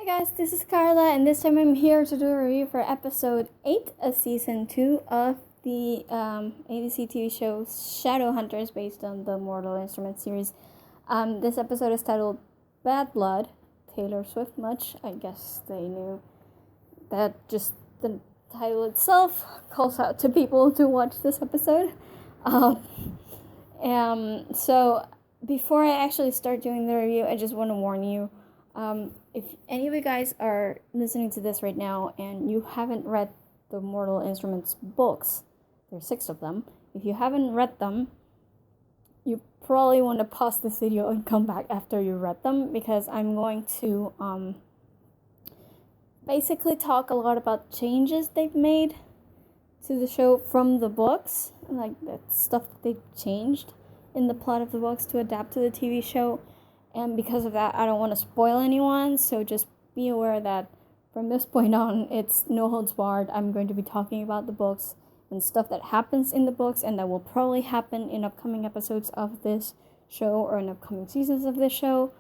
Hi guys, this is Carla, and this time I'm here to do a review for episode 8 of season 2 of the ABC TV show Shadowhunters, based on the Mortal Instruments series. This episode is titled Bad Blood. Taylor Swift much. I guess they knew that just the title itself calls out to people to watch this episode. So before I actually start doing the review, I just want to warn you. If any of you guys are listening to this right now and you haven't read the Mortal Instruments books, there's 6 of them. If you haven't read them, you probably want to pause this video and come back after you read them, because I'm going to basically talk a lot about changes they've made to the show from the books, like the stuff that they've changed in the plot of the books to adapt to the TV show. And because of that, I don't want to spoil anyone, so just be aware that from this point on, it's no holds barred. I'm going to be talking about the books and stuff that happens in the books and that will probably happen in upcoming episodes of this show or in upcoming seasons of this show.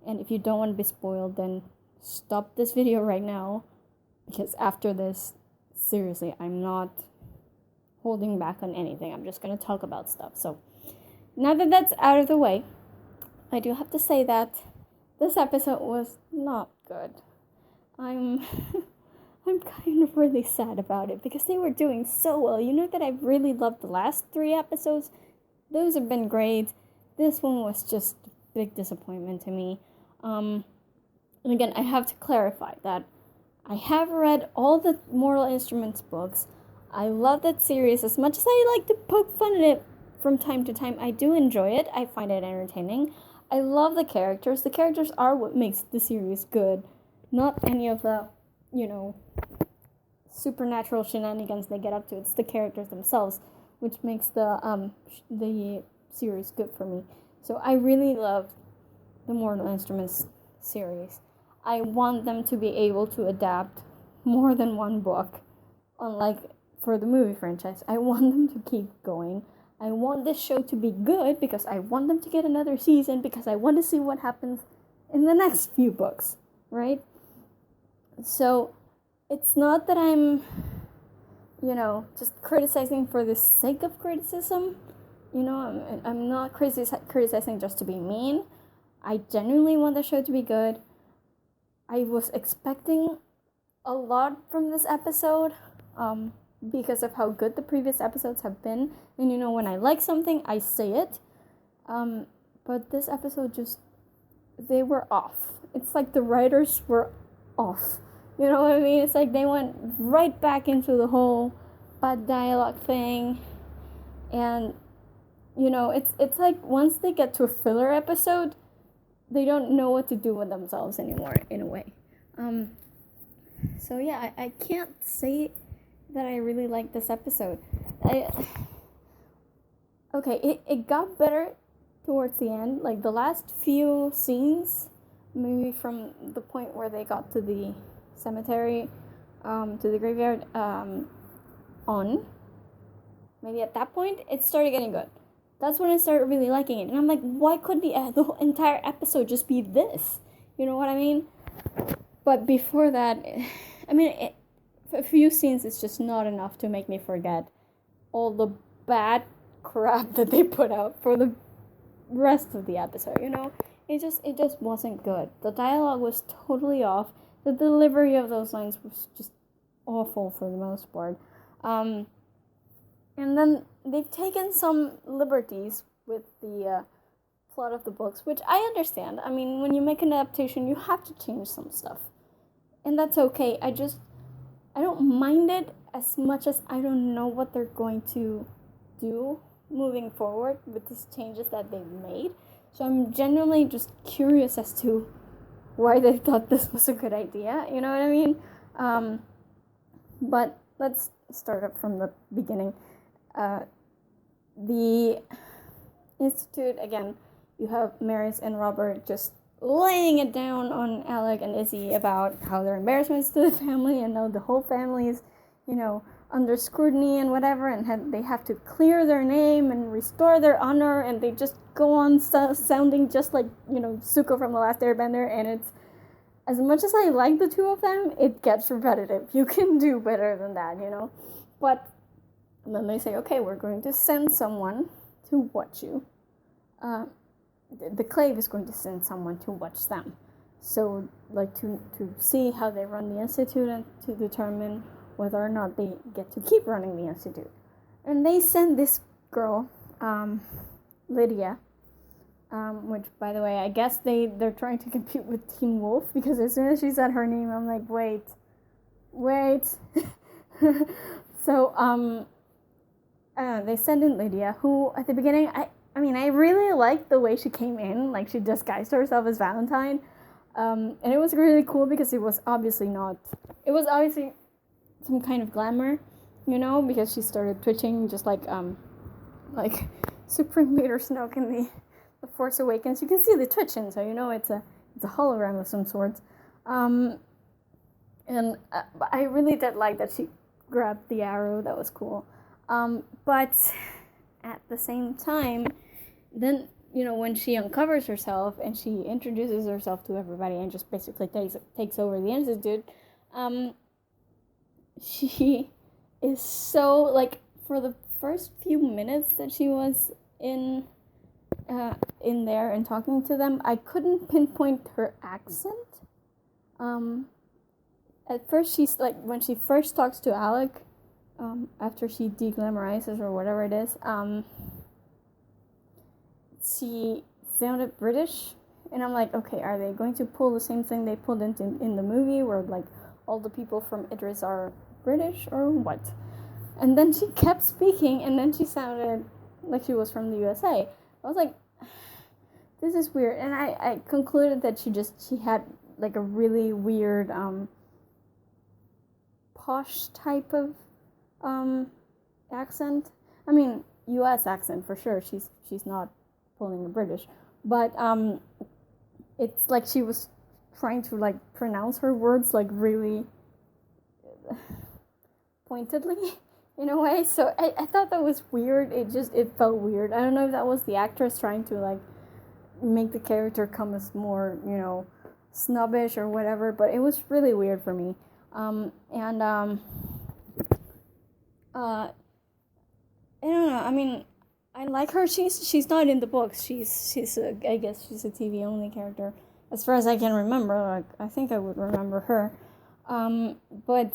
And if you don't want to be spoiled, then stop this video right now, because after this, seriously, I'm not holding back on anything. I'm just going to talk about stuff. So now that that's out of the way, I do have to say that this episode was not good. I'm kind of really sad about it, because they were doing so well. You know that I really loved the last 3 episodes. Those have been great. This one was just a big disappointment to me. And again, I have to clarify that I have read all the Mortal Instruments books. I love that series. As much as I like to poke fun at it from time to time, I do enjoy it. I find it entertaining. I love the characters. The characters are what makes the series good. Not any of the, supernatural shenanigans they get up to. It's the characters themselves, which makes the series good for me. So I really love the Mortal Instruments series. I want them to be able to adapt more than one book, unlike for the movie franchise. I want them to keep going. I want this show to be good because I want them to get another season, because I want to see what happens in the next few books, right? So it's not that I'm, just criticizing for the sake of criticism. I'm not criticizing just to be mean. I genuinely want the show to be good. I was expecting a lot from this episode, because of how good the previous episodes have been. And when I like something, I say it. But this episode they were off. It's like the writers were off. You know what I mean? It's like they went right back into the whole bad dialogue thing. And, it's like once they get to a filler episode, they don't know what to do with themselves anymore, in a way. So yeah, I can't say that I really liked this episode. It got better towards the end. Like the last few scenes, maybe from the point where they got to the cemetery, to the graveyard, maybe at that point, it started getting good. That's when I started really liking it. And I'm like, why couldn't the whole entire episode just be this? You know what I mean? But before that, a few scenes is just not enough to make me forget all the bad crap that they put out for the rest of the episode. It just wasn't good. The dialogue was totally off. The delivery of those lines was just awful for the most part. And then they've taken some liberties with the plot of the books, which I understand. When you make an adaptation, you have to change some stuff, and that's okay. I don't mind it as much as I don't know what they're going to do moving forward with these changes that they've made. So I'm genuinely just curious as to why they thought this was a good idea. You know what I mean? But let's start up from the beginning. The Institute, again, you have Maris and Robert just laying it down on Alec and Izzy about how they're embarrassments to the family, and now the whole family is, under scrutiny and whatever, and they have to clear their name and restore their honor, and they just go on sounding just like, Zuko from The Last Airbender, and as much as I like the two of them, it gets repetitive. You can do better than that, you know? But then they say, okay, we're going to send someone to watch you. The Clave is going to send someone to watch them. So, like, to see how they run the Institute and to determine whether or not they get to keep running the Institute. And they send this girl, Lydia, which, by the way, I guess they're trying to compete with Teen Wolf, because as soon as she said her name, I'm like, wait. So, they send in Lydia, who, at the beginning, I mean, I really liked the way she came in, like, she disguised herself as Valentine, and it was really cool, because it was obviously some kind of glamour, you know, because she started twitching, just like Supreme Leader Snoke in the Force Awakens. You can see the twitching, so you know it's a hologram of some sort. And I really did like that she grabbed the arrow. That was cool. But at the same time, then, you know, when she uncovers herself and she introduces herself to everybody and just basically takes over the Institute, she is so, like, for the first few minutes that she was in there and talking to them, I couldn't pinpoint her accent. At first, she's like, when she first talks to Alec, after she deglamorizes or whatever it is, she sounded British, and I'm like, okay, are they going to pull the same thing they pulled in the movie, where, like, all the people from Idris are British, or what? And then she kept speaking, and then she sounded like she was from the USA. I was like, this is weird. And I concluded that she had, like, a really weird, posh type of, accent. I mean, US accent, for sure. She's not pulling a British. But, it's like she was trying to, like, pronounce her words, like, really pointedly, in a way. So I thought that was weird. It felt weird. I don't know if that was the actress trying to, like, make the character come as more, you know, snobbish or whatever, but it was really weird for me. I don't know. I mean, I like her. She's not in the books. I guess she's a TV only character, as far as I can remember. Like, I think I would remember her. But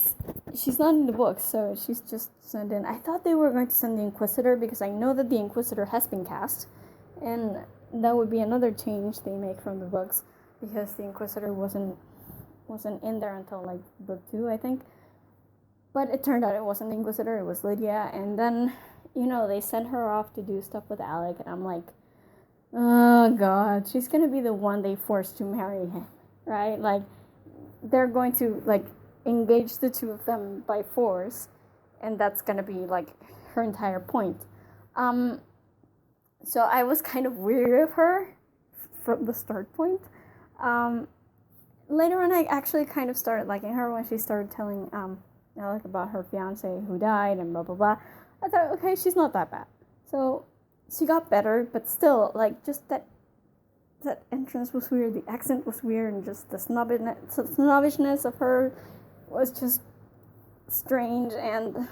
she's not in the books, so she's just sent in. I thought they were going to send the Inquisitor, because I know that the Inquisitor has been cast, and that would be another change they make from the books, because the Inquisitor wasn't in there until, like, book 2, I think. But it turned out it wasn't the Inquisitor, it was Lydia, and then, you know, they sent her off to do stuff with Alec, and I'm like, oh god, she's gonna be the one they force to marry him, right? Like, they're going to, like, engage the two of them by force, and that's gonna be, like, her entire point. So I was kind of weary of her from the start point. Later on, I actually kind of started liking her when she started telling Alec about her fiance who died and blah blah blah. I thought, okay, she's not that bad. So she got better, but still, like, just that entrance was weird, the accent was weird, and just the snobbishness of her was just strange. And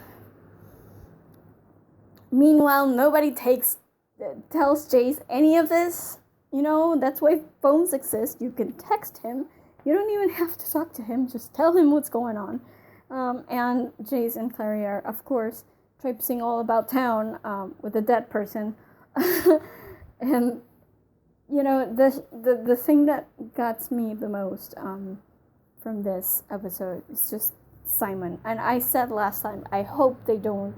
meanwhile, nobody tells Jace any of this. You know, that's why phones exist. You can text him. You don't even have to talk to him. Just tell him what's going on. And Jace and Clary are, of course, traipsing all about town with a dead person. And, you know, the thing that got me the most from this episode is just Simon. And I said last time, I hope they don't,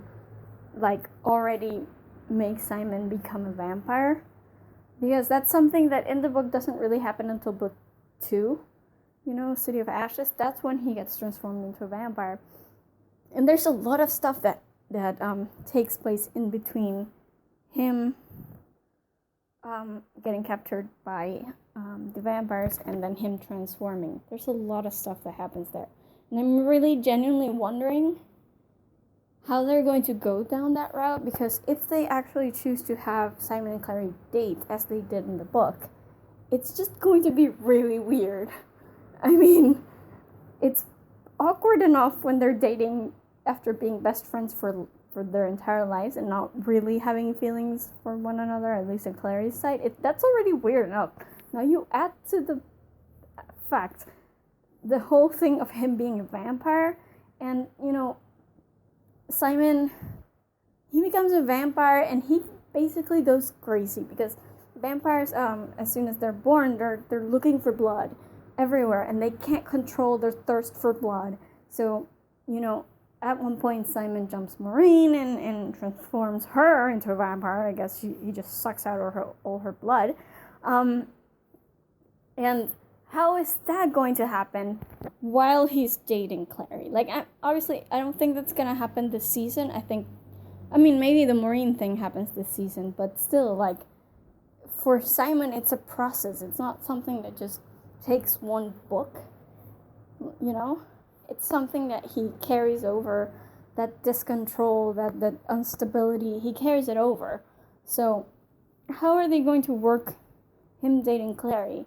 like, already make Simon become a vampire, because that's something that in the book doesn't really happen until book 2. You know, City of Ashes, that's when he gets transformed into a vampire. And there's a lot of stuff that takes place in between him getting captured by the vampires and then him transforming. There's a lot of stuff that happens there. And I'm really genuinely wondering how they're going to go down that route, because if they actually choose to have Simon and Clary date as they did in the book, it's just going to be really weird. I mean, it's awkward enough when they're dating after being best friends for their entire lives and not really having feelings for one another, at least in Clary's side. That's already weird enough. Now you add to the fact the whole thing of him being a vampire, and, you know, Simon, he becomes a vampire and he basically goes crazy because vampires, as soon as they're born, they're looking for blood everywhere and they can't control their thirst for blood. So, you know, at one point Simon jumps Maureen and transforms her into a vampire. I guess he just sucks out all her blood. And how is that going to happen while he's dating Clary? Like, obviously, I don't think that's going to happen this season. I mean, maybe the Maureen thing happens this season, but still, like, for Simon, it's a process. It's not something that just takes one book, you know? It's something that he carries over, that discontrol, that instability, he carries it over. So, how are they going to work him dating Clary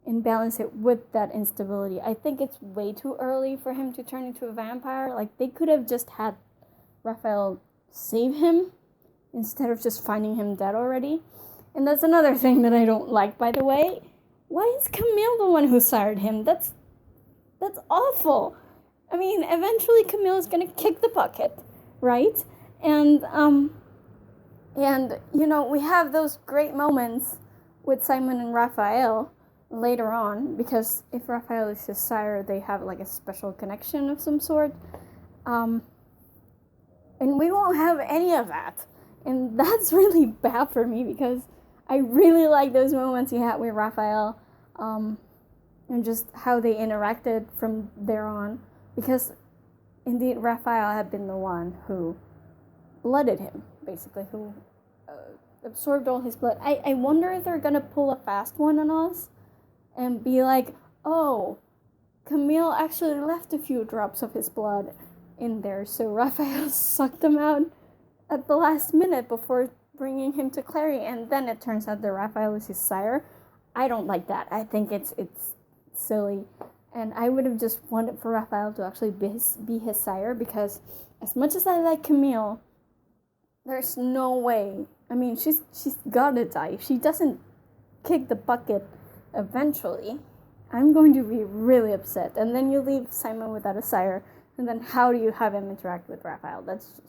and balance it with that instability? I think it's way too early for him to turn into a vampire. Like, they could have just had Raphael save him instead of just finding him dead already. And that's another thing that I don't like, by the way. Why is Camille the one who sired him? That's awful. I mean, eventually Camille is gonna kick the bucket, right? And you know, we have those great moments with Simon and Raphael later on, because if Raphael is his sire, they have like a special connection of some sort. And we won't have any of that. And that's really bad for me, because I really like those moments he had with Raphael, and just how they interacted from there on. Because indeed, Raphael had been the one who blooded him, basically, who absorbed all his blood. I wonder if they're gonna pull a fast one on us and be like, oh, Camille actually left a few drops of his blood in there, so Raphael sucked them out at the last minute before bringing him to Clary, and then it turns out that Raphael is his sire. I don't like that. I think it's silly, and I would have just wanted for Raphael to actually be his sire, because as much as I like Camille, there's no way. I mean, she's gotta die. If she doesn't kick the bucket eventually, I'm going to be really upset. And then you leave Simon without a sire, and then how do you have him interact with Raphael? That's just,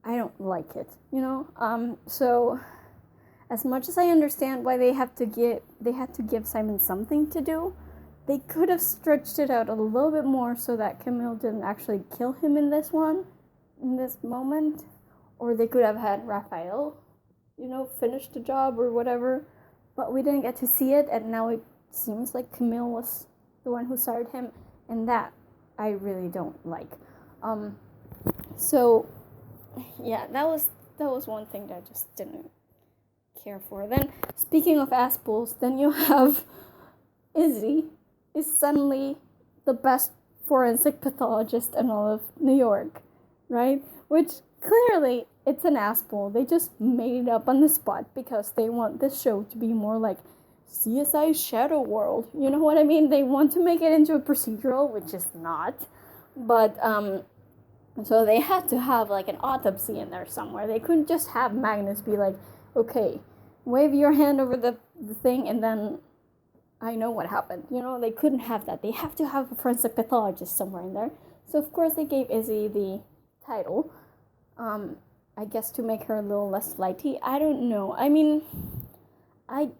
I don't like it, you know? So as much as I understand why they had to give Simon something to do, they could have stretched it out a little bit more so that Camille didn't actually kill him in this moment. Or they could have had Raphael, you know, finish the job or whatever. But we didn't get to see it, and now it seems like Camille was the one who sired him, and that I really don't like. So yeah, that was one thing that I just didn't care for. Then, speaking of ass pulls, then you have Izzy is suddenly the best forensic pathologist in all of New York, right? Which clearly it's an ass pull. They just made it up on the spot because they want this show to be more like CSI Shadow World. You know what I mean? They want to make it into a procedural, which is not. But so they had to have like an autopsy in there somewhere. They couldn't just have Magnus be like, okay, wave your hand over the thing and then I know what happened. You know, they couldn't have that. They have to have a forensic pathologist somewhere in there. So of course they gave Izzy the title. I guess to make her a little less flighty. I don't know. I mean, up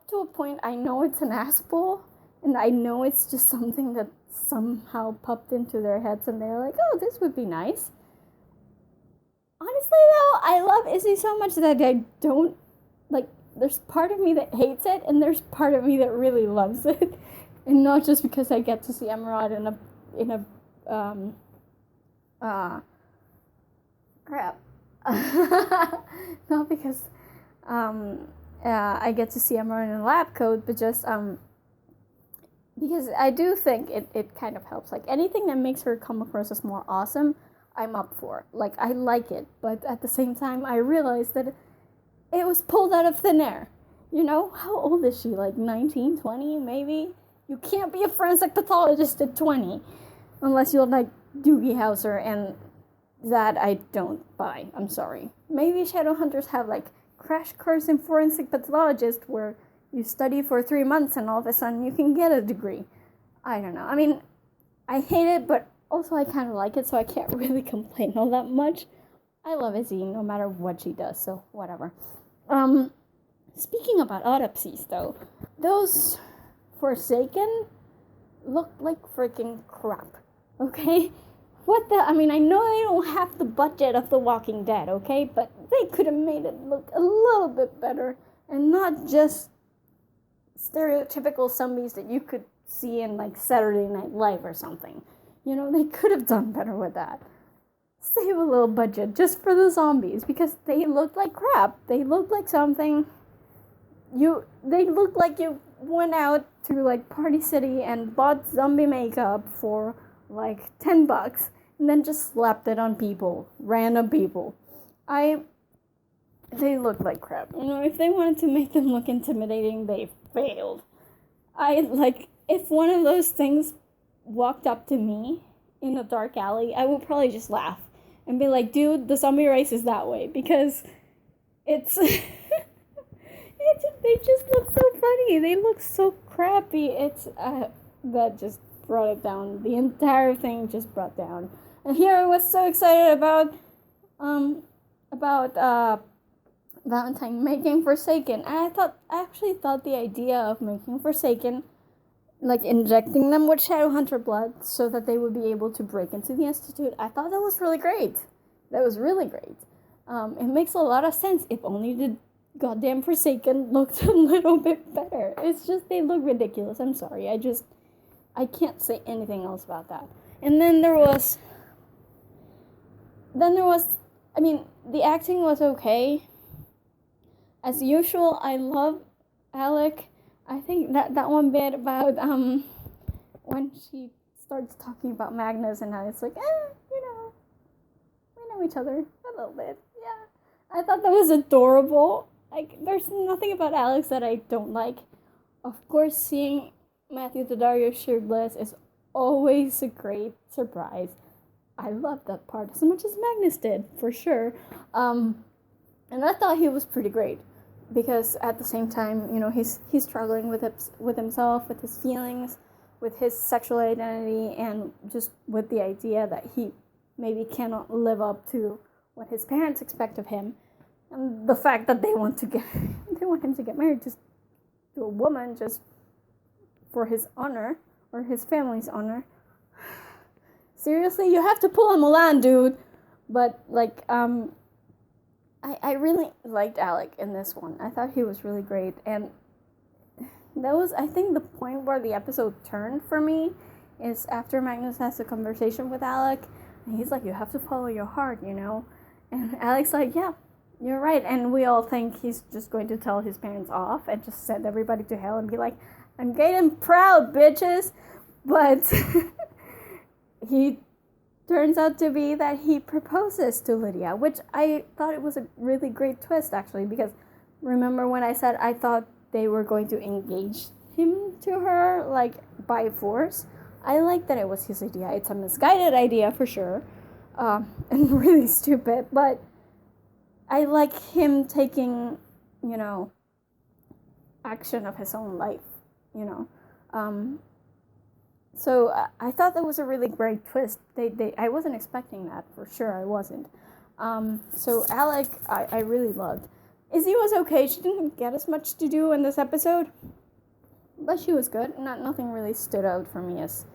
to a point, I know it's an ass pull, and I know it's just something that somehow popped into their heads, and they're like, oh, this would be nice. Honestly, though, I love Izzy so much that I don't, like, there's part of me that hates it, and there's part of me that really loves it, and not just because I get to see Emerald in a crap. Not because I get to see Emerald in a lab coat, but just because I do think it kind of helps. Like, anything that makes her come across as more awesome, I'm up for. Like, I like it, but at the same time, I realized that it was pulled out of thin air. You know, how old is she? Like 19, 20, maybe? You can't be a forensic pathologist at 20. Unless you're like Doogie Howser, and that I don't buy. I'm sorry. Maybe Shadowhunters have like crash course in forensic pathologist where you study for 3 months and all of a sudden you can get a degree. I don't know. I mean, I hate it, but also I kind of like it, so I can't really complain all that much. I love Izzy no matter what she does, so whatever. Speaking about autopsies, though, those Forsaken look like freaking crap, okay? What the? I mean, I know they don't have the budget of The Walking Dead, okay? But they could have made it look a little bit better and not just stereotypical zombies that you could see in, like, Saturday Night Live or something. You know, they could have done better with that. Save a little budget just for the zombies because they look like crap. They look like something. They look like you went out to like Party City and bought zombie makeup for like $10 and then just slapped it on people, random people. They look like crap. You know, if they wanted to make them look intimidating, they failed. If one of those things walked up to me in a dark alley, I would probably just laugh and be like, dude, the zombie race is that way, because it's they just look so funny. They look so crappy. That just brought it down. The entire thing just brought down. And here I was so excited about Valentine making Forsaken. And I actually thought the idea of making Forsaken, like injecting them with Shadowhunter blood so that they would be able to break into the Institute, I thought that was really great. That was really great. It makes a lot of sense if only the goddamn Forsaken looked a little bit better. It's just, they look ridiculous. I'm sorry. I can't say anything else about that. And then there was, I mean, the acting was okay. As usual, I love Alec. I think that one bit about, when she starts talking about Magnus and how it's like, you know, we know each other a little bit. Yeah. I thought that was adorable. Like, there's nothing about Alex that I don't like. Of course, seeing Matthew Daddario shirtless is always a great surprise. I love that part as much as Magnus did, for sure. And I thought he was pretty great. Because at the same time, you know, he's struggling with himself, with his feelings, with his sexual identity, and just with the idea that he maybe cannot live up to what his parents expect of him. And the fact that they want him to get married just to a woman just for his honor or his family's honor. Seriously, you have to pull a Mulan, dude. But like, I really liked Alec in this one. I thought he was really great, and that was, I think, the point where the episode turned for me is after Magnus has a conversation with Alec, and he's like, you have to follow your heart, you know? And Alec's like, yeah, you're right. And we all think he's just going to tell his parents off and just send everybody to hell and be like, I'm gay and proud, bitches. But he turns out to be that he proposes to Lydia, which I thought it was a really great twist, actually, because remember when I said I thought they were going to engage him to her, like, by force? I like that it was his idea. It's a misguided idea, for sure, and really stupid, but I like him taking, you know, action of his own life, you know. So I thought that was a really great twist. I wasn't expecting that, for sure. I wasn't. So Alec, I really loved. Izzy was okay. She didn't get as much to do in this episode, but she was good. Nothing really stood out for me as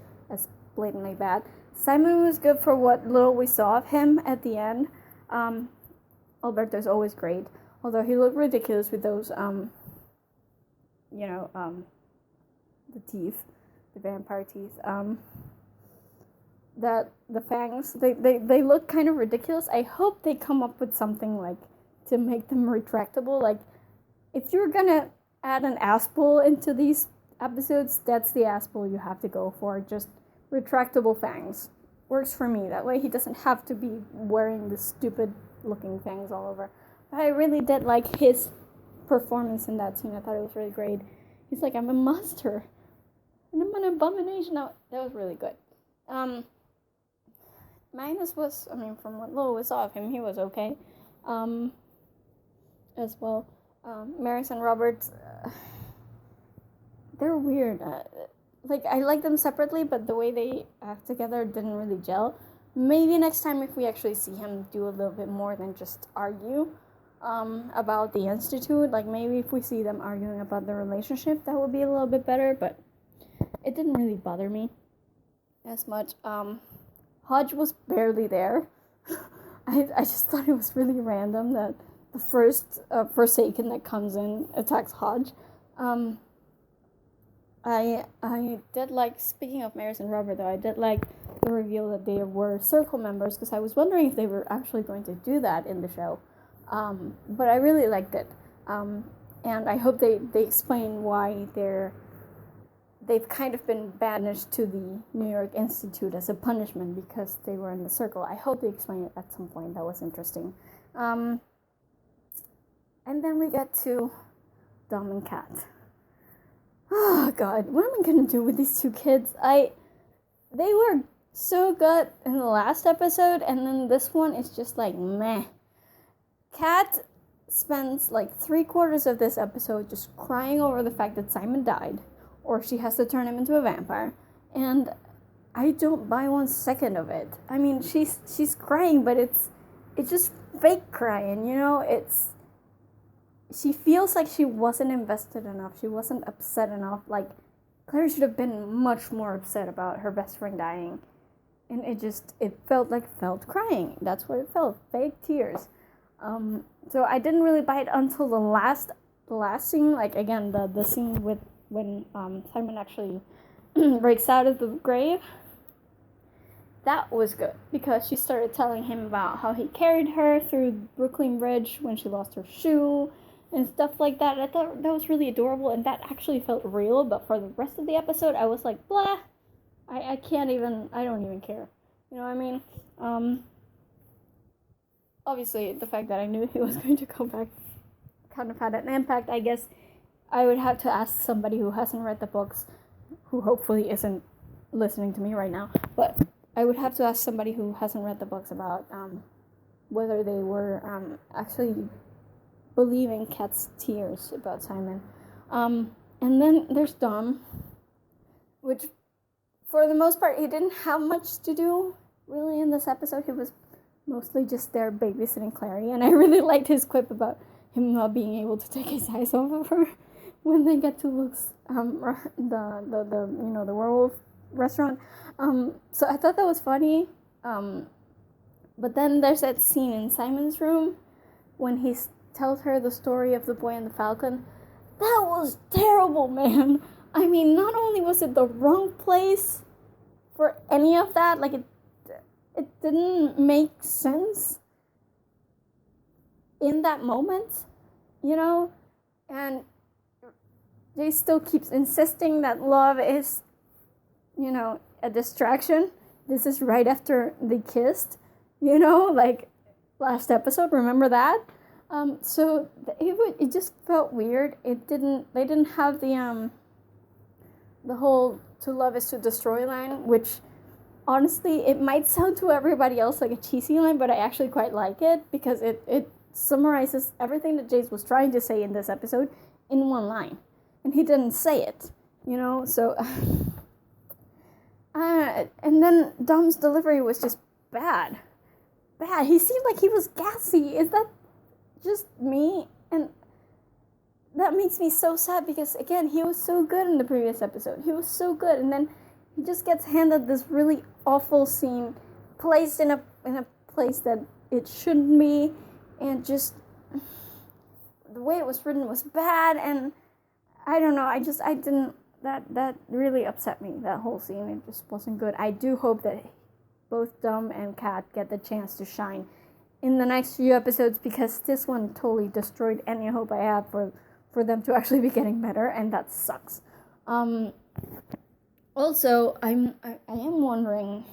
blatantly bad. Simon was good for what little we saw of him at the end. Alberto's always great, although he looked ridiculous with those, the teeth. The vampire teeth. The fangs, they look kind of ridiculous. I hope they come up with something like to make them retractable. Like, if you're gonna add an asshole into these episodes, that's the asshole you have to go for. Just retractable fangs works for me. That way he doesn't have to be wearing the stupid looking fangs all over. But I really did like his performance in that scene. I thought it was really great. He's like, I'm a monster, and I'm an abomination. No, that was really good. Magnus was, from what little we saw of him, he was okay. As well. Maris and Robert, they're weird. I like them separately, but the way they act together didn't really gel. Maybe next time if we actually see him do a little bit more than just argue about the Institute, maybe if we see them arguing about the relationship, that would be a little bit better, but it didn't really bother me as much. Hodge was barely there. I just thought it was really random that the first Forsaken that comes in attacks Hodge. I did like, speaking of Maris and Robert though, I did like the reveal that they were Circle members, because I was wondering if they were actually going to do that in the show. But I really liked it. And I hope they explain why they've kind of been banished to the New York Institute as a punishment because they were in the Circle. I hope they explain it at some point. That was interesting. And then we get to Dom and Kat. Oh God, what am I gonna do with these two kids? They were so good in the last episode, and then this one is just meh. Kat spends 3/4 of this episode just crying over the fact that Simon died, or she has to turn him into a vampire, and I don't buy 1 second of it. She's crying, but it's just fake crying, she feels like she wasn't invested enough. She wasn't upset enough. Claire should have been much more upset about her best friend dying. And it felt crying. That's what it felt. Fake tears. So I didn't really buy it until the last scene. Again, the scene when Simon actually breaks out of the grave. That was good, because she started telling him about how he carried her through Brooklyn Bridge when she lost her shoe, and stuff like that. I thought that was really adorable, and that actually felt real, but for the rest of the episode, I was like, blah, I don't even care. You know what I mean? Obviously, the fact that I knew he was going to come back kind of had an impact. I guess I would have to ask somebody who hasn't read the books, who hopefully isn't listening to me right now, but I would have to ask somebody who hasn't read the books about whether they were actually believing Kat's tears about Simon. And then there's Dom, which for the most part he didn't have much to do really in this episode. He was mostly just there babysitting Clary, and I really liked his quip about him not being able to take his eyes off of her when they get to Luke's the werewolf restaurant. So I thought that was funny. But then there's that scene in Simon's room when he tells her the story of the boy and the falcon. That was terrible, man. Not only was it the wrong place for any of that, it didn't make sense in that moment, and Jay still keeps insisting that love is, a distraction. This is right after they kissed, last episode, remember that? So it just felt weird. They didn't have the whole to love is to destroy line, which honestly, it might sound to everybody else like a cheesy line, but I actually quite like it, because it summarizes everything that Jace was trying to say in this episode in one line, and he didn't say it, so and then Dom's delivery was just bad. He seemed like he was gassy. Is that just me? And that makes me so sad, because again, he was so good in the previous episode. He was so good, and then he just gets handed this really awful scene, placed in a place that it shouldn't be, and just the way it was written was bad, and I don't know, that really upset me, that whole scene. It just wasn't good. I do hope that both Dom and Kat get the chance to shine in the next few episodes, because this one totally destroyed any hope I had for them to actually be getting better, and that sucks. Also, I am wondering,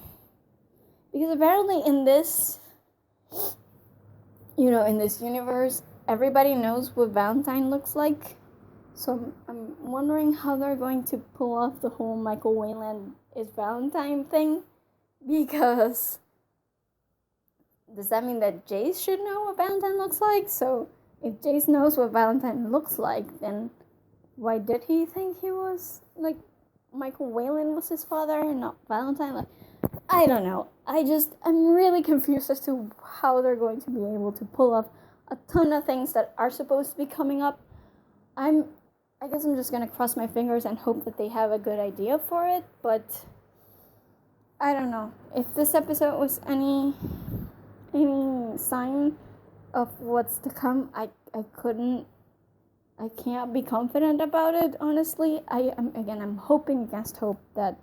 because apparently in this, in this universe, everybody knows what Valentine looks like. So I'm wondering how they're going to pull off the whole Michael Wayland is Valentine thing. Because does that mean that Jace should know what Valentine looks like? So if Jace knows what Valentine looks like, then why did he think he was, like, Michael Wayland was his father and not Valentine? Like, I don't know. I'm really confused as to how they're going to be able to pull off a ton of things that are supposed to be coming up. I guess I'm just gonna cross my fingers and hope that they have a good idea for it, but I don't know. If this episode was any sign of what's to come, I can't be confident about it, honestly. I'm hoping against hope that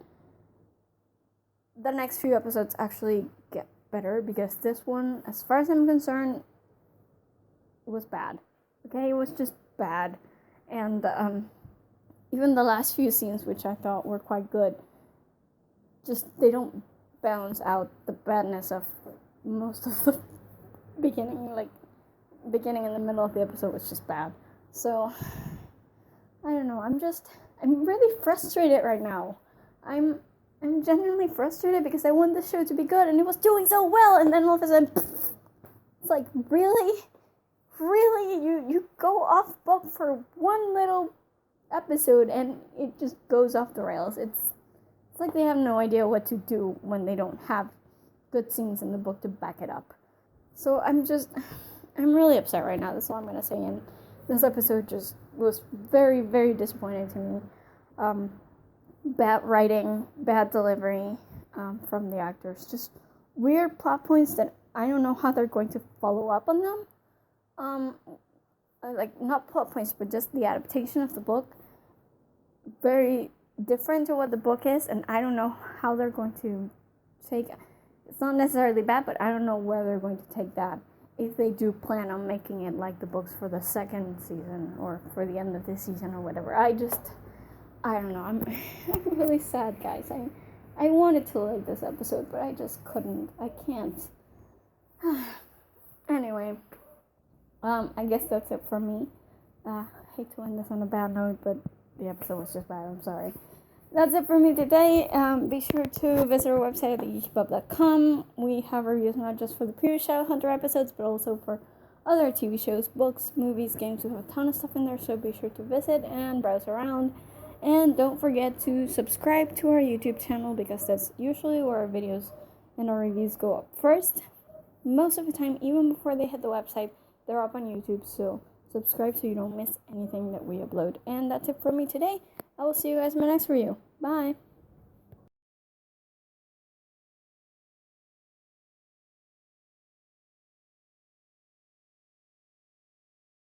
the next few episodes actually get better, because this one, as far as I'm concerned, was bad. Okay, it was just bad. And even the last few scenes, which I thought were quite good, just they don't balance out the badness of most of the beginning. Like, beginning and the middle of the episode was just bad. So I don't know. I'm really frustrated right now. I'm genuinely frustrated because I want the show to be good and it was doing so well, and then all of a sudden it's like, really you go off book for one little episode and it just goes off the rails. It's like they have no idea what to do when they don't have good scenes in the book to back it up. So I'm really upset right now. That's all I'm gonna say. And this episode just was very, very disappointing to me. Bad writing, bad delivery from the actors. Just weird plot points that I don't know how they're going to follow up on them. Like, not plot points, but just the adaptation of the book. Very different to what the book is, and I don't know how they're going to take. It's not necessarily bad, but I don't know where they're going to take that. If they do plan on making it like the books for the second season or for the end of this season or whatever. I don't know. I'm really sad, guys. I wanted to like this episode, but I just couldn't. I can't. Anyway, I guess that's it for me. Hate to end this on a bad note, but the episode was just bad. I'm sorry. That's it for me today. Be sure to visit our website at thegeekypub.com. We have reviews not just for the previous Shadowhunter episodes, but also for other TV shows, books, movies, games. We have a ton of stuff in there, so be sure to visit and browse around. And don't forget to subscribe to our YouTube channel, because that's usually where our videos and our reviews go up first. Most of the time, even before they hit the website, they're up on YouTube, so subscribe so you don't miss anything that we upload. And that's it for me today. I will see you guys in my next review. Bye!